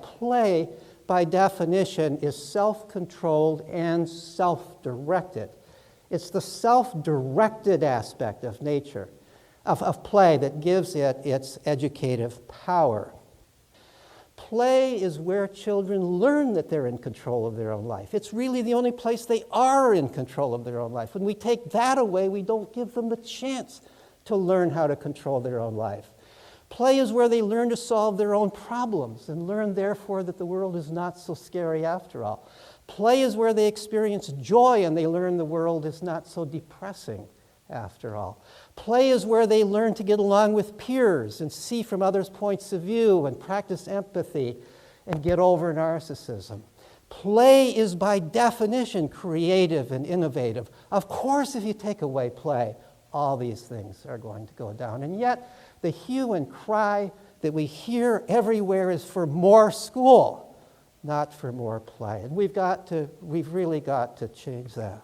Play, by definition, is self-controlled and self-directed. It's the self-directed aspect of nature, of play, that gives it its educative power. Play is where children learn that they're in control of their own life. It's really the only place they are in control of their own life. When we take that away, we don't give them the chance to learn how to control their own life. Play is where they learn to solve their own problems and learn, therefore, that the world is not so scary after all. Play is where they experience joy and they learn the world is not so depressing after all. Play is where they learn to get along with peers and see from others' points of view and practice empathy and get over narcissism. Play is by definition creative and innovative. Of course, if you take away play, all these things are going to go down. And yet, the hue and cry that we hear everywhere is for more school, not for more play. And we've really got to change that.